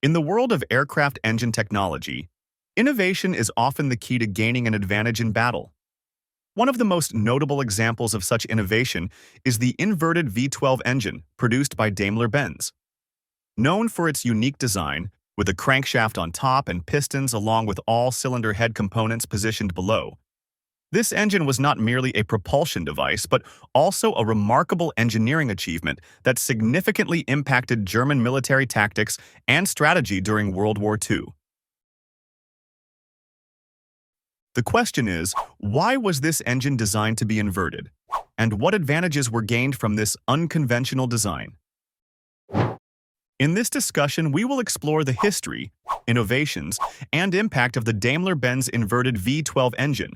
In the world of aircraft engine technology, innovation is often the key to gaining an advantage in battle. One of the most notable examples of such innovation is the inverted V12 engine produced by Daimler-Benz. Known for its unique design, with a crankshaft on top and pistons along with all cylinder head components positioned below, this engine was not merely a propulsion device, but also a remarkable engineering achievement that significantly impacted German military tactics and strategy during World War II. The question is, why was this engine designed to be inverted? And what advantages were gained from this unconventional design? In this discussion, we will explore the history, innovations, and impact of the Daimler-Benz inverted V12 engine,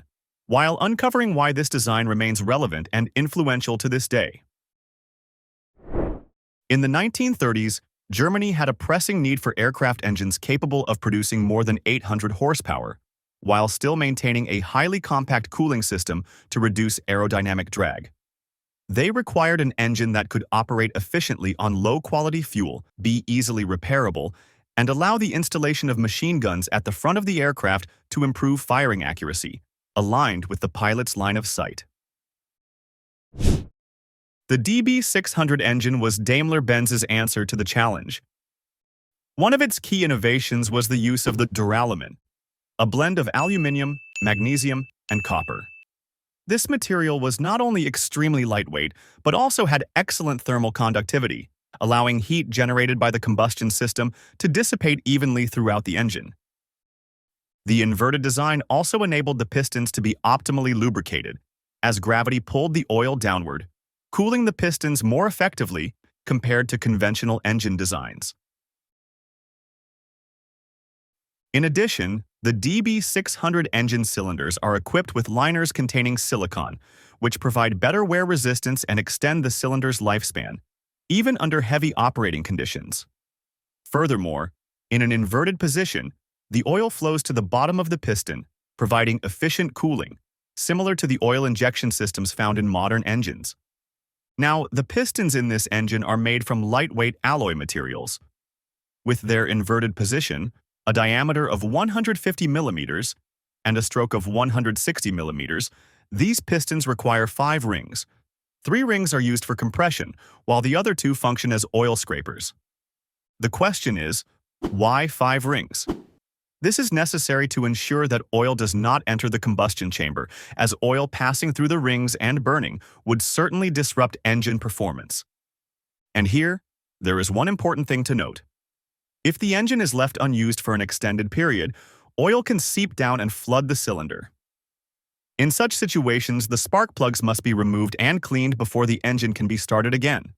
while uncovering why this design remains relevant and influential to this day. In the 1930s, Germany had a pressing need for aircraft engines capable of producing more than 800 horsepower, while still maintaining a highly compact cooling system to reduce aerodynamic drag. They required an engine that could operate efficiently on low-quality fuel, be easily repairable, and allow the installation of machine guns at the front of the aircraft to improve firing accuracy, aligned with the pilot's line of sight. The DB600 engine was Daimler-Benz's answer to the challenge. One of its key innovations was the use of the duralumin, a blend of aluminium, magnesium, and copper. This material was not only extremely lightweight, but also had excellent thermal conductivity, allowing heat generated by the combustion system to dissipate evenly throughout the engine. The inverted design also enabled the pistons to be optimally lubricated, as gravity pulled the oil downward, cooling the pistons more effectively compared to conventional engine designs. In addition, the DB600 engine cylinders are equipped with liners containing silicon, which provide better wear resistance and extend the cylinder's lifespan, even under heavy operating conditions. Furthermore, in an inverted position, the oil flows to the bottom of the piston, providing efficient cooling, similar to the oil injection systems found in modern engines. Now, the pistons in this engine are made from lightweight alloy materials. With their inverted position, a diameter of 150 millimeters, and a stroke of 160 millimeters, these pistons require 5 rings. 3 rings are used for compression, while the other 2 function as oil scrapers. The question is, why 5 rings? This is necessary to ensure that oil does not enter the combustion chamber, as oil passing through the rings and burning would certainly disrupt engine performance. And here, there is one important thing to note. If the engine is left unused for an extended period, oil can seep down and flood the cylinder. In such situations, the spark plugs must be removed and cleaned before the engine can be started again.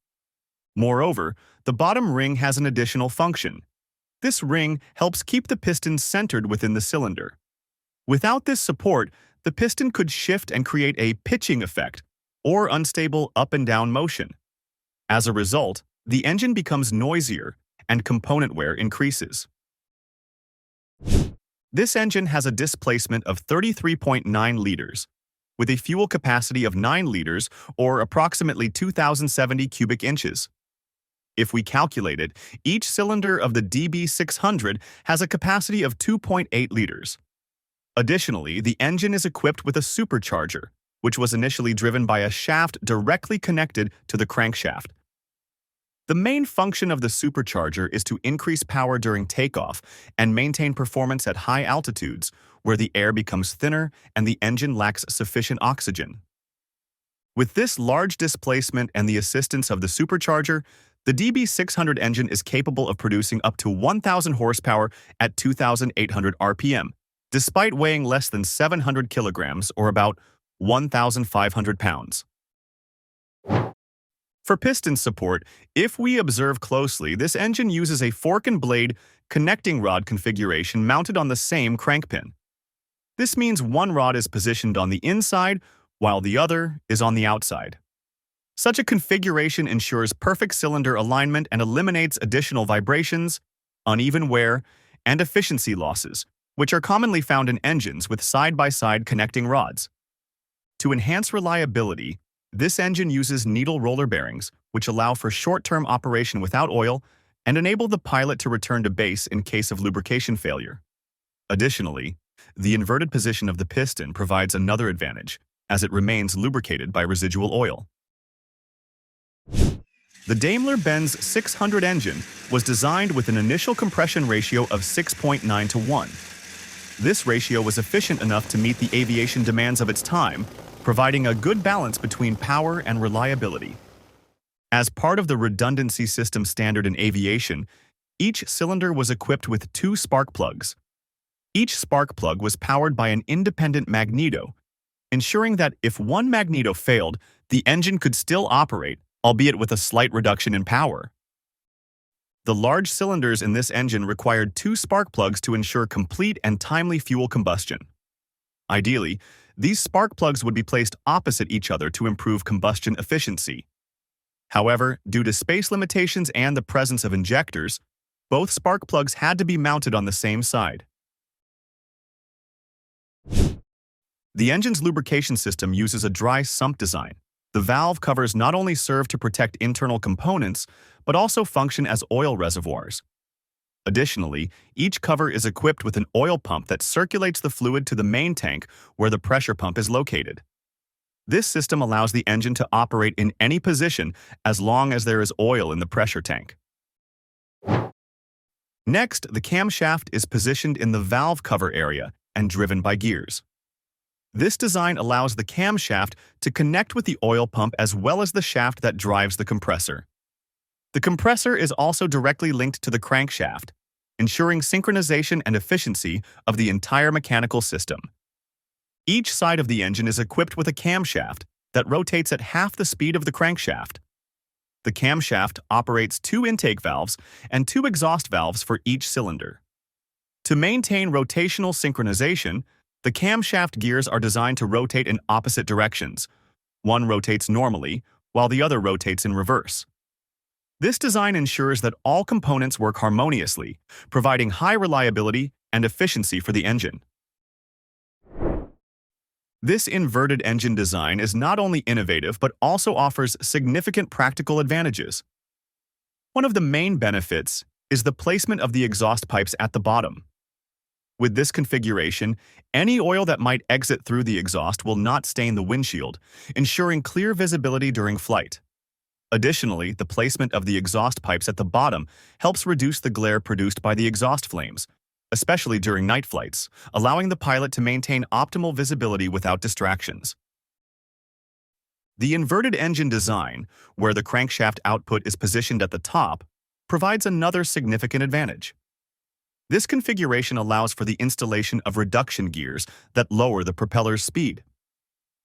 Moreover, the bottom ring has an additional function. This ring helps keep the piston centered within the cylinder. Without this support, the piston could shift and create a pitching effect, or unstable up and down motion. As a result, the engine becomes noisier and component wear increases. This engine has a displacement of 33.9 liters, with a fuel capacity of 9 liters or approximately 2,070 cubic inches. If we calculate it, each cylinder of the DB600 has a capacity of 2.8 liters. Additionally, the engine is equipped with a supercharger, which was initially driven by a shaft directly connected to the crankshaft. The main function of the supercharger is to increase power during takeoff and maintain performance at high altitudes, where the air becomes thinner and the engine lacks sufficient oxygen. With this large displacement and the assistance of the supercharger, the DB600 engine is capable of producing up to 1,000 horsepower at 2,800 RPM, despite weighing less than 700 kilograms or about 1,500 pounds. For piston support, if we observe closely, this engine uses a fork and blade connecting rod configuration mounted on the same crank pin. This means one rod is positioned on the inside, while the other is on the outside. Such a configuration ensures perfect cylinder alignment and eliminates additional vibrations, uneven wear, and efficiency losses, which are commonly found in engines with side-by-side connecting rods. To enhance reliability, this engine uses needle roller bearings, which allow for short-term operation without oil and enable the pilot to return to base in case of lubrication failure. Additionally, the inverted position of the piston provides another advantage, as it remains lubricated by residual oil. The Daimler-Benz 600 engine was designed with an initial compression ratio of 6.9 to 1. This ratio was efficient enough to meet the aviation demands of its time, providing a good balance between power and reliability. As part of the redundancy system standard in aviation, each cylinder was equipped with 2 spark plugs. Each spark plug was powered by an independent magneto, ensuring that if one magneto failed, the engine could still operate, albeit with a slight reduction in power. The large cylinders in this engine required 2 spark plugs to ensure complete and timely fuel combustion. Ideally, these spark plugs would be placed opposite each other to improve combustion efficiency. However, due to space limitations and the presence of injectors, both spark plugs had to be mounted on the same side. The engine's lubrication system uses a dry sump design. The valve covers not only serve to protect internal components, but also function as oil reservoirs. Additionally, each cover is equipped with an oil pump that circulates the fluid to the main tank where the pressure pump is located. This system allows the engine to operate in any position as long as there is oil in the pressure tank. Next, the camshaft is positioned in the valve cover area and driven by gears. This design allows the camshaft to connect with the oil pump as well as the shaft that drives the compressor. The compressor is also directly linked to the crankshaft, ensuring synchronization and efficiency of the entire mechanical system. Each side of the engine is equipped with a camshaft that rotates at half the speed of the crankshaft. The camshaft operates 2 intake valves and 2 exhaust valves for each cylinder. To maintain rotational synchronization, the camshaft gears are designed to rotate in opposite directions. One rotates normally, while the other rotates in reverse. This design ensures that all components work harmoniously, providing high reliability and efficiency for the engine. This inverted engine design is not only innovative but also offers significant practical advantages. One of the main benefits is the placement of the exhaust pipes at the bottom. With this configuration, any oil that might exit through the exhaust will not stain the windshield, ensuring clear visibility during flight. Additionally, the placement of the exhaust pipes at the bottom helps reduce the glare produced by the exhaust flames, especially during night flights, allowing the pilot to maintain optimal visibility without distractions. The inverted engine design, where the crankshaft output is positioned at the top, provides another significant advantage. This configuration allows for the installation of reduction gears that lower the propeller's speed.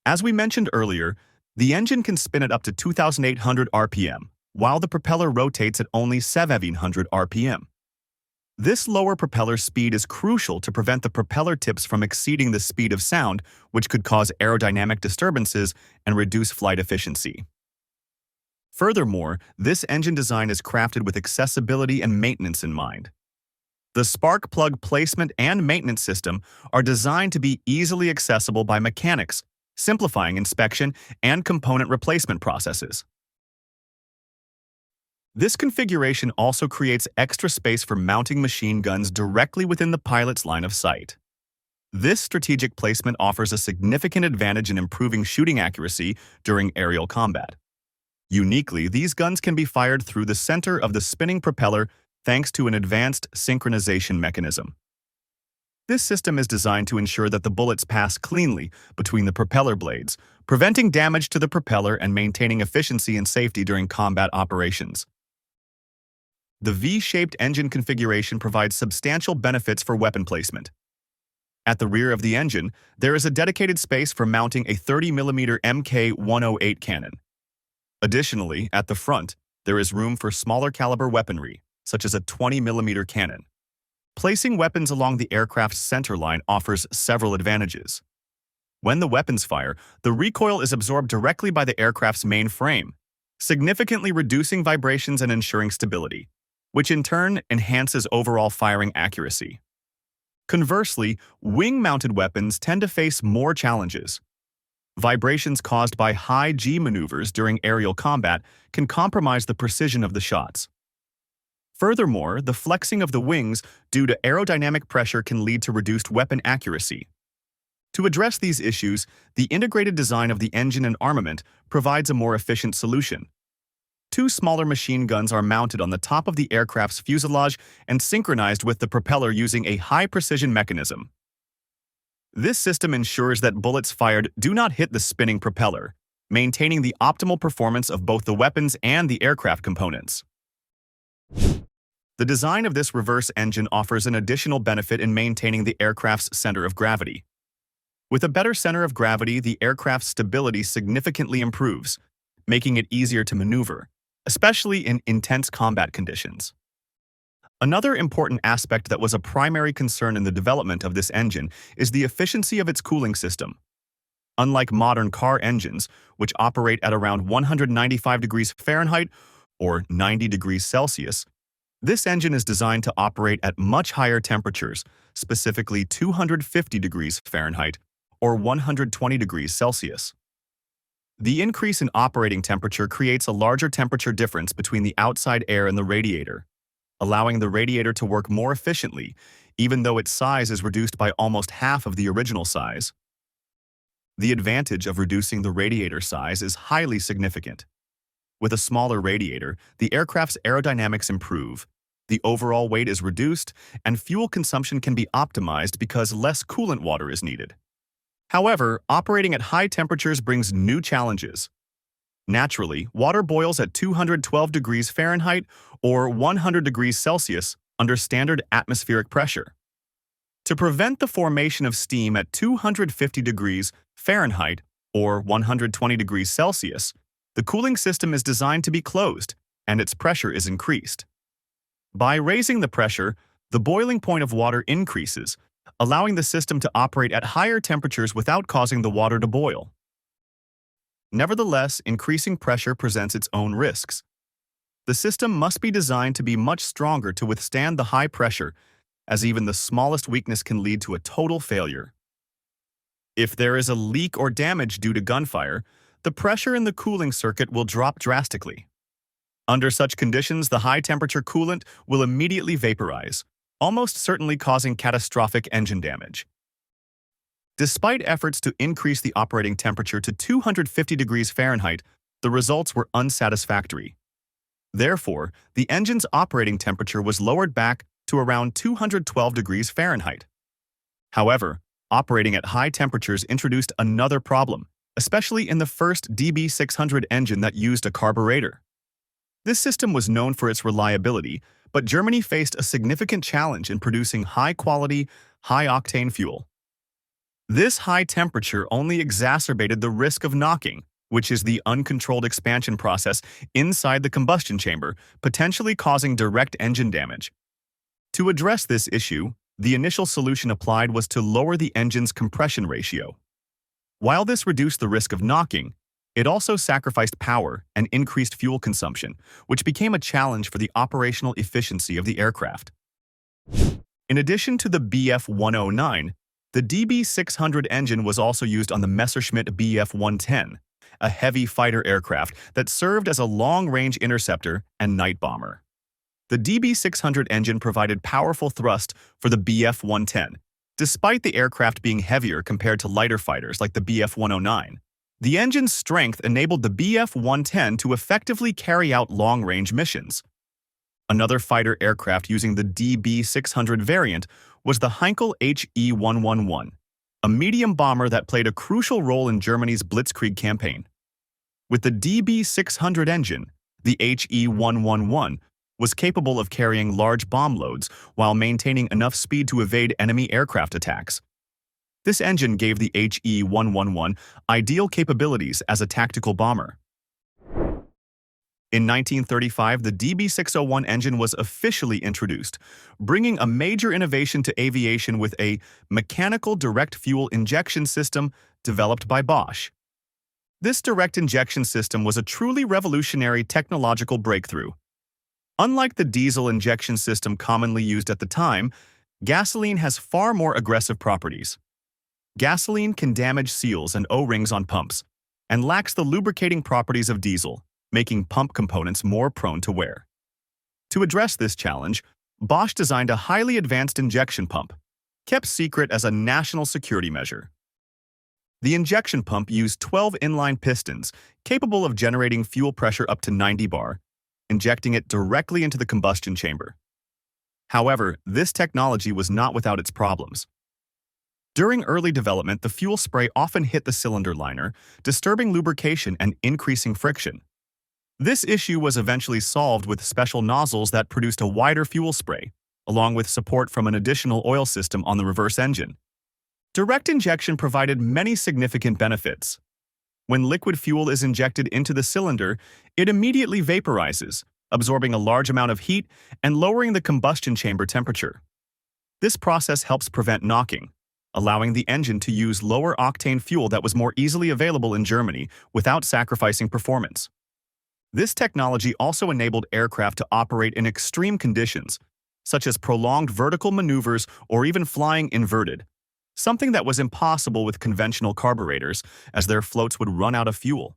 As we mentioned earlier, the engine can spin at up to 2,800 RPM, while the propeller rotates at only 1,700 RPM. This lower propeller speed is crucial to prevent the propeller tips from exceeding the speed of sound, which could cause aerodynamic disturbances and reduce flight efficiency. Furthermore, this engine design is crafted with accessibility and maintenance in mind. The spark plug placement and maintenance system are designed to be easily accessible by mechanics, simplifying inspection and component replacement processes. This configuration also creates extra space for mounting machine guns directly within the pilot's line of sight. This strategic placement offers a significant advantage in improving shooting accuracy during aerial combat. Uniquely, these guns can be fired through the center of the spinning propeller thanks to an advanced synchronization mechanism. This system is designed to ensure that the bullets pass cleanly between the propeller blades, preventing damage to the propeller and maintaining efficiency and safety during combat operations. The V-shaped engine configuration provides substantial benefits for weapon placement. At the rear of the engine, there is a dedicated space for mounting a 30mm Mk108 cannon. Additionally, at the front, there is room for smaller caliber weaponry, such as a 20mm cannon. Placing weapons along the aircraft's center line offers several advantages. When the weapons fire, the recoil is absorbed directly by the aircraft's main frame, significantly reducing vibrations and ensuring stability, which in turn enhances overall firing accuracy. Conversely, wing-mounted weapons tend to face more challenges. Vibrations caused by high G maneuvers during aerial combat can compromise the precision of the shots. Furthermore, the flexing of the wings due to aerodynamic pressure can lead to reduced weapon accuracy. To address these issues, the integrated design of the engine and armament provides a more efficient solution. Two smaller machine guns are mounted on the top of the aircraft's fuselage and synchronized with the propeller using a high-precision mechanism. This system ensures that bullets fired do not hit the spinning propeller, maintaining the optimal performance of both the weapons and the aircraft components. The design of this reverse engine offers an additional benefit in maintaining the aircraft's center of gravity. With a better center of gravity, the aircraft's stability significantly improves, making it easier to maneuver, especially in intense combat conditions. Another important aspect that was a primary concern in the development of this engine is the efficiency of its cooling system. Unlike modern car engines, which operate at around 195 degrees Fahrenheit or 90 degrees Celsius, this engine is designed to operate at much higher temperatures, specifically 250 degrees Fahrenheit or 120 degrees Celsius. The increase in operating temperature creates a larger temperature difference between the outside air and the radiator, allowing the radiator to work more efficiently, even though its size is reduced by almost half of the original size. The advantage of reducing the radiator size is highly significant. With a smaller radiator, the aircraft's aerodynamics improve, the overall weight is reduced, and fuel consumption can be optimized because less coolant water is needed. However, operating at high temperatures brings new challenges. Naturally, water boils at 212 degrees Fahrenheit or 100 degrees Celsius under standard atmospheric pressure. To prevent the formation of steam at 250 degrees Fahrenheit or 120 degrees Celsius, the cooling system is designed to be closed and its pressure is increased. By raising the pressure, the boiling point of water increases, allowing the system to operate at higher temperatures without causing the water to boil. Nevertheless, increasing pressure presents its own risks. The system must be designed to be much stronger to withstand the high pressure, as even the smallest weakness can lead to a total failure. If there is a leak or damage due to gunfire, the pressure in the cooling circuit will drop drastically. Under such conditions, the high-temperature coolant will immediately vaporize, almost certainly causing catastrophic engine damage. Despite efforts to increase the operating temperature to 250 degrees Fahrenheit, the results were unsatisfactory. Therefore, the engine's operating temperature was lowered back to around 212 degrees Fahrenheit. However, operating at high temperatures introduced another problem, especially in the first DB600 engine that used a carburetor. This system was known for its reliability, but Germany faced a significant challenge in producing high-quality, high-octane fuel. This high temperature only exacerbated the risk of knocking, which is the uncontrolled expansion process inside the combustion chamber, potentially causing direct engine damage. To address this issue, the initial solution applied was to lower the engine's compression ratio. While this reduced the risk of knocking, it also sacrificed power and increased fuel consumption, which became a challenge for the operational efficiency of the aircraft. In addition to the Bf-109, the DB600 engine was also used on the Messerschmitt Bf-110, a heavy fighter aircraft that served as a long-range interceptor and night bomber. The DB600 engine provided powerful thrust for the Bf-110, despite the aircraft being heavier compared to lighter fighters like the Bf-109. The engine's strength enabled the Bf-110 to effectively carry out long-range missions. Another fighter aircraft using the DB600 variant was the Heinkel HE-111, a medium bomber that played a crucial role in Germany's Blitzkrieg campaign. With the DB600 engine, the HE-111 was capable of carrying large bomb loads while maintaining enough speed to evade enemy aircraft attacks. This engine gave the HE-111 ideal capabilities as a tactical bomber. In 1935, the DB601 engine was officially introduced, bringing a major innovation to aviation with a mechanical direct fuel injection system developed by Bosch. This direct injection system was a truly revolutionary technological breakthrough. Unlike the diesel injection system commonly used at the time, gasoline has far more aggressive properties. Gasoline can damage seals and O-rings on pumps, and lacks the lubricating properties of diesel, making pump components more prone to wear. To address this challenge, Bosch designed a highly advanced injection pump, kept secret as a national security measure. The injection pump used 12 inline pistons capable of generating fuel pressure up to 90 bar, injecting it directly into the combustion chamber. However, this technology was not without its problems. During early development, the fuel spray often hit the cylinder liner, disturbing lubrication and increasing friction. This issue was eventually solved with special nozzles that produced a wider fuel spray, along with support from an additional oil system on the reverse engine. Direct injection provided many significant benefits. When liquid fuel is injected into the cylinder, it immediately vaporizes, absorbing a large amount of heat and lowering the combustion chamber temperature. This process helps prevent knocking, allowing the engine to use lower-octane fuel that was more easily available in Germany without sacrificing performance. This technology also enabled aircraft to operate in extreme conditions, such as prolonged vertical maneuvers or even flying inverted, something that was impossible with conventional carburetors, as their floats would run out of fuel.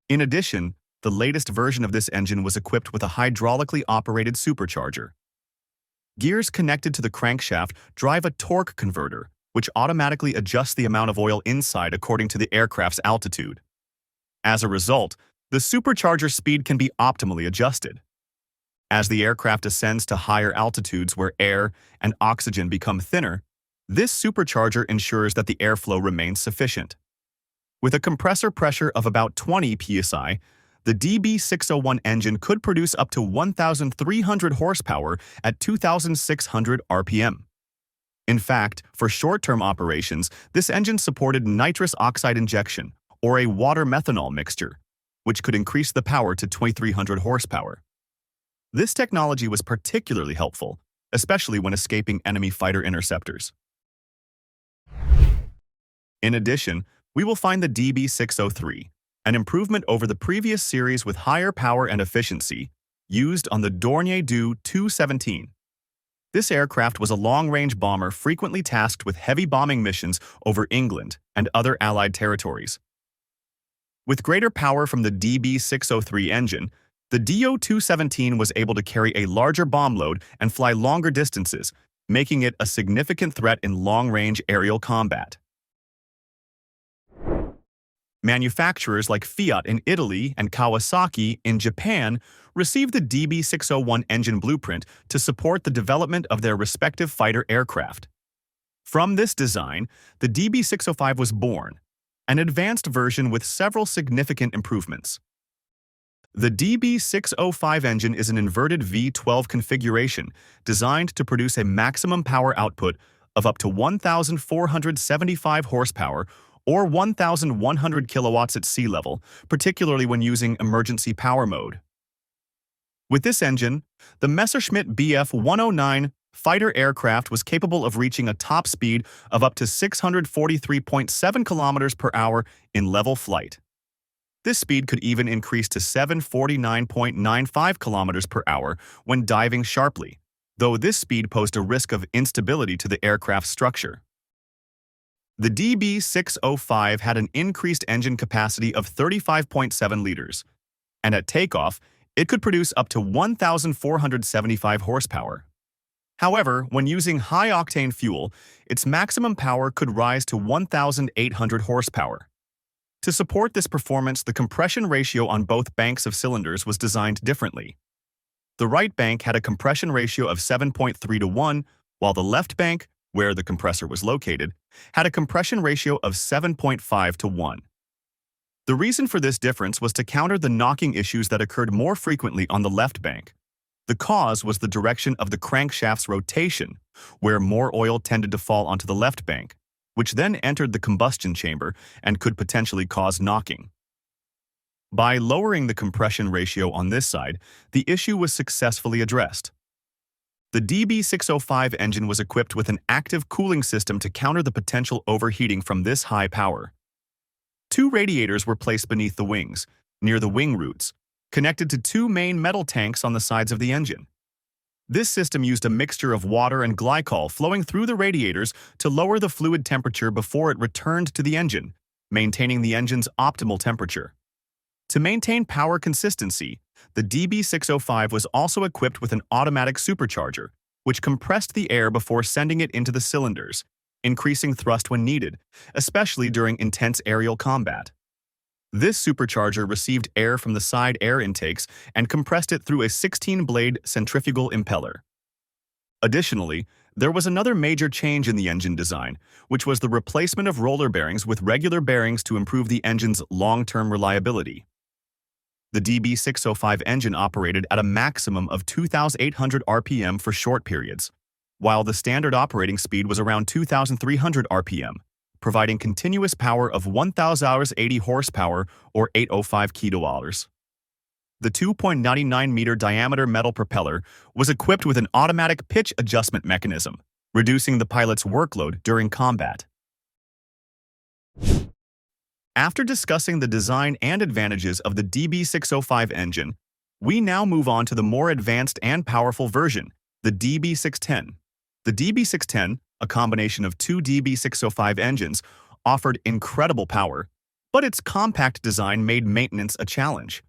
In addition, the latest version of this engine was equipped with a hydraulically operated supercharger. Gears connected to the crankshaft drive a torque converter, which automatically adjusts the amount of oil inside according to the aircraft's altitude. As a result, the supercharger speed can be optimally adjusted. As the aircraft ascends to higher altitudes where air and oxygen become thinner, this supercharger ensures that the airflow remains sufficient. With a compressor pressure of about 20 psi, the DB601 engine could produce up to 1,300 horsepower at 2,600 RPM. In fact, for short-term operations, this engine supported nitrous oxide injection, or a water-methanol mixture, which could increase the power to 2,300 horsepower. This technology was particularly helpful, especially when escaping enemy fighter interceptors. In addition, we will find the DB603, an improvement over the previous series with higher power and efficiency, used on the Dornier Du 217. This aircraft was a long-range bomber frequently tasked with heavy bombing missions over England and other Allied territories. With greater power from the DB603 engine, the DO 217 was able to carry a larger bomb load and fly longer distances, making it a significant threat in long-range aerial combat. Manufacturers like Fiat in Italy and Kawasaki in Japan received the DB601 engine blueprint to support the development of their respective fighter aircraft. From this design, the DB605 was born, an advanced version with several significant improvements. The DB605 engine is an inverted V12 configuration designed to produce a maximum power output of up to 1,475 horsepower or 1,100 kilowatts at sea level, particularly when using emergency power mode. With this engine, the Messerschmitt Bf 109 fighter aircraft was capable of reaching a top speed of up to 643.7 kilometers per hour in level flight. This speed could even increase to 749.95 kilometers per hour when diving sharply, though this speed posed a risk of instability to the aircraft's structure. The DB605 had an increased engine capacity of 35.7 liters, and at takeoff, it could produce up to 1,475 horsepower. However, when using high-octane fuel, its maximum power could rise to 1,800 horsepower. To support this performance, the compression ratio on both banks of cylinders was designed differently. The right bank had a compression ratio of 7.3 to 1, while the left bank, where the compressor was located, had a compression ratio of 7.5 to 1. The reason for this difference was to counter the knocking issues that occurred more frequently on the left bank. The cause was the direction of the crankshaft's rotation, where more oil tended to fall onto the left bank, which then entered the combustion chamber and could potentially cause knocking. By lowering the compression ratio on this side, the issue was successfully addressed. The DB605 engine was equipped with an active cooling system to counter the potential overheating from this high power. Two radiators were placed beneath the wings, near the wing roots, connected to two main metal tanks on the sides of the engine. This system used a mixture of water and glycol flowing through the radiators to lower the fluid temperature before it returned to the engine, maintaining the engine's optimal temperature. To maintain power consistency, The DB605 was also equipped with an automatic supercharger, which compressed the air before sending it into the cylinders, increasing thrust when needed, especially during intense aerial combat. This supercharger received air from the side air intakes and compressed it through a 16-blade centrifugal impeller. Additionally, there was another major change in the engine design, which was the replacement of roller bearings with regular bearings to improve the engine's long-term reliability. The DB605 engine operated at a maximum of 2,800 RPM for short periods, while the standard operating speed was around 2,300 RPM, providing continuous power of 1,080 horsepower or 805 kWh. The 2.99-meter diameter metal propeller was equipped with an automatic pitch adjustment mechanism, reducing the pilot's workload during combat. After discussing the design and advantages of the DB605 engine, we now move on to the more advanced and powerful version, the DB610. The DB610, a combination of two DB605 engines, offered incredible power, but its compact design made maintenance a challenge.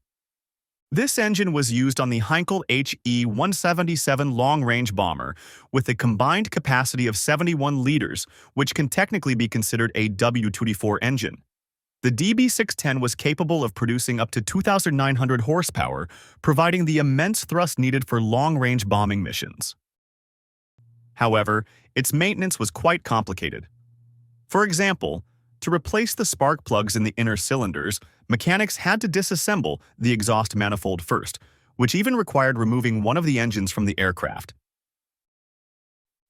This engine was used on the Heinkel HE-177 long-range bomber with a combined capacity of 71 liters, which can technically be considered a W24 engine. The DB610 was capable of producing up to 2,900 horsepower, providing the immense thrust needed for long-range bombing missions. However, its maintenance was quite complicated. For example, to replace the spark plugs in the inner cylinders, mechanics had to disassemble the exhaust manifold first, which even required removing one of the engines from the aircraft.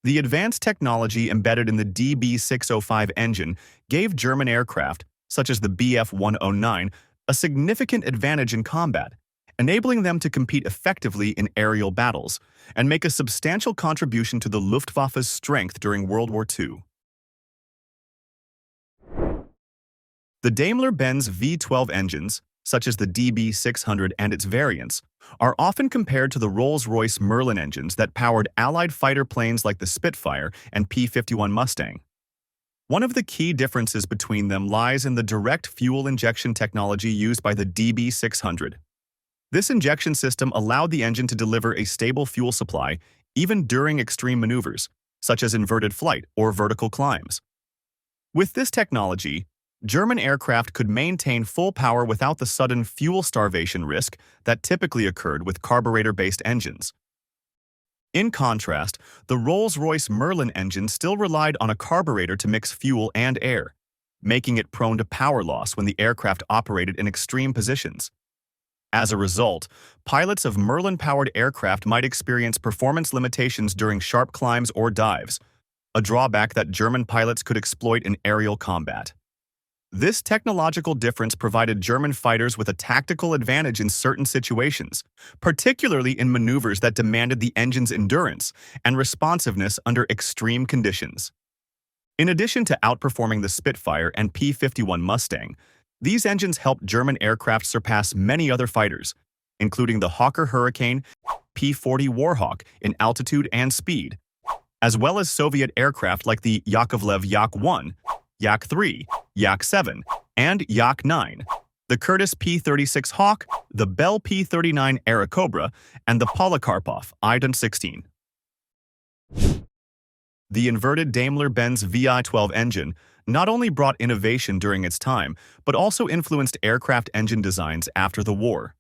The advanced technology embedded in the DB605 engine gave German aircraft, such as the Bf-109, a significant advantage in combat, enabling them to compete effectively in aerial battles and make a substantial contribution to the Luftwaffe's strength during World War II. The Daimler-Benz V12 engines, such as the DB600 and its variants, are often compared to the Rolls-Royce Merlin engines that powered Allied fighter planes like the Spitfire and P-51 Mustang. One of the key differences between them lies in the direct fuel injection technology used by the DB600. This injection system allowed the engine to deliver a stable fuel supply even during extreme maneuvers, such as inverted flight or vertical climbs. With this technology, German aircraft could maintain full power without the sudden fuel starvation risk that typically occurred with carburetor-based engines. In contrast, the Rolls-Royce Merlin engine still relied on a carburetor to mix fuel and air, making it prone to power loss when the aircraft operated in extreme positions. As a result, pilots of Merlin-powered aircraft might experience performance limitations during sharp climbs or dives, a drawback that German pilots could exploit in aerial combat. This technological difference provided German fighters with a tactical advantage in certain situations, particularly in maneuvers that demanded the engine's endurance and responsiveness under extreme conditions. In addition to outperforming the Spitfire and P-51 Mustang, these engines helped German aircraft surpass many other fighters, including the Hawker Hurricane, P-40 Warhawk in altitude and speed, as well as Soviet aircraft like the Yakovlev Yak-1, Yak-3, Yak-7, and Yak-9, the Curtiss P-36 Hawk, the Bell P-39 Airacobra, and the Polikarpov I-16. The inverted Daimler-Benz VI-12 engine not only brought innovation during its time, but also influenced aircraft engine designs after the war.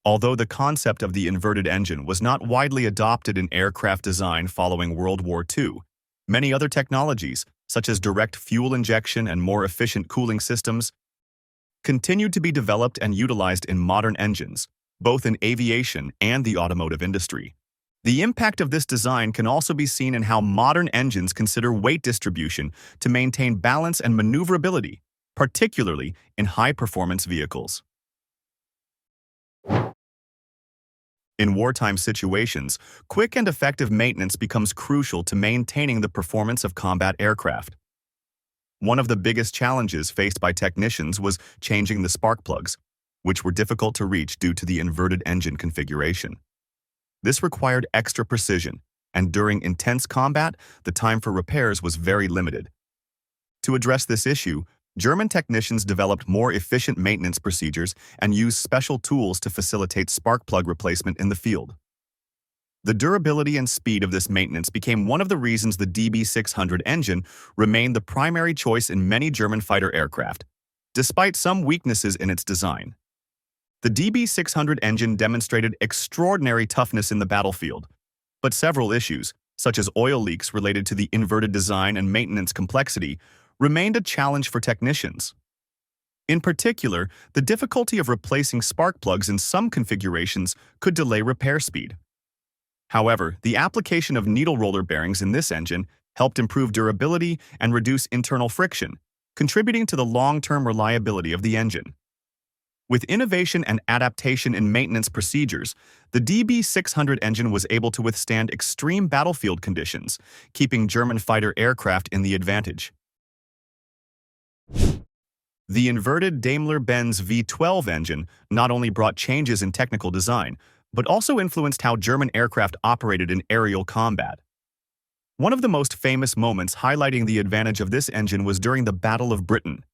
Although the concept of the inverted engine was not widely adopted in aircraft design following World War II, many other technologies, such as direct fuel injection and more efficient cooling systems, continued to be developed and utilized in modern engines, both in aviation and the automotive industry. The impact of this design can also be seen in how modern engines consider weight distribution to maintain balance and maneuverability, particularly in high-performance vehicles. In wartime situations, quick and effective maintenance becomes crucial to maintaining the performance of combat aircraft. One of the biggest challenges faced by technicians was changing the spark plugs, which were difficult to reach due to the inverted engine configuration. This required extra precision, and during intense combat, the time for repairs was very limited. To address this issue, German technicians developed more efficient maintenance procedures and used special tools to facilitate spark plug replacement in the field. The durability and speed of this maintenance became one of the reasons the DB600 engine remained the primary choice in many German fighter aircraft, despite some weaknesses in its design. The DB600 engine demonstrated extraordinary toughness in the battlefield, but several issues, such as oil leaks related to the inverted design and maintenance complexity, remained a challenge for technicians. In particular, the difficulty of replacing spark plugs in some configurations could delay repair speed. However, the application of needle roller bearings in this engine helped improve durability and reduce internal friction, contributing to the long-term reliability of the engine. With innovation and adaptation in maintenance procedures, the DB600 engine was able to withstand extreme battlefield conditions, keeping German fighter aircraft in the advantage. The inverted Daimler-Benz V12 engine not only brought changes in technical design, but also influenced how German aircraft operated in aerial combat. One of the most famous moments highlighting the advantage of this engine was during the Battle of Britain.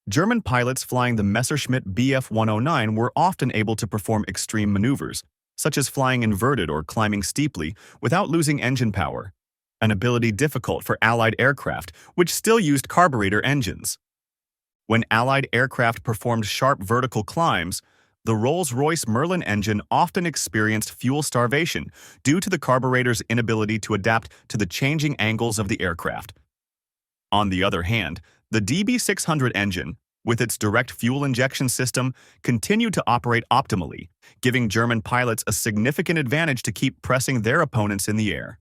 German pilots flying the Messerschmitt Bf 109 were often able to perform extreme maneuvers, such as flying inverted or climbing steeply without losing engine power, an ability difficult for Allied aircraft, which still used carburetor engines. When Allied aircraft performed sharp vertical climbs, the Rolls-Royce Merlin engine often experienced fuel starvation due to the carburetor's inability to adapt to the changing angles of the aircraft. On the other hand, the DB600 engine, with its direct fuel injection system, continued to operate optimally, giving German pilots a significant advantage to keep pressing their opponents in the air.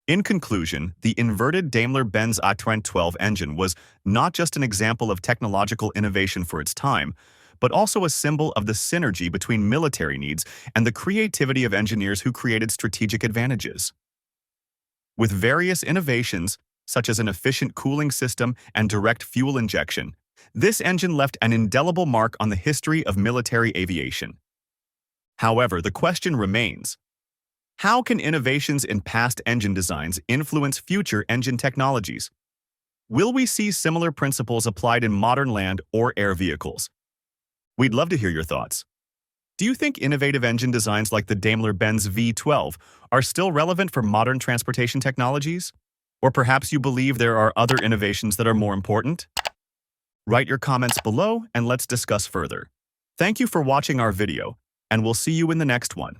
In conclusion, the inverted Daimler-Benz V12 engine was not just an example of technological innovation for its time, but also a symbol of the synergy between military needs and the creativity of engineers who created strategic advantages. With various innovations, such as an efficient cooling system and direct fuel injection, this engine left an indelible mark on the history of military aviation. However, the question remains: how can innovations in past engine designs influence future engine technologies? Will we see similar principles applied in modern land or air vehicles? We'd love to hear your thoughts. Do you think innovative engine designs like the Daimler-Benz V12 are still relevant for modern transportation technologies? Or perhaps you believe there are other innovations that are more important? Write your comments below and let's discuss further. Thank you for watching our video, and we'll see you in the next one.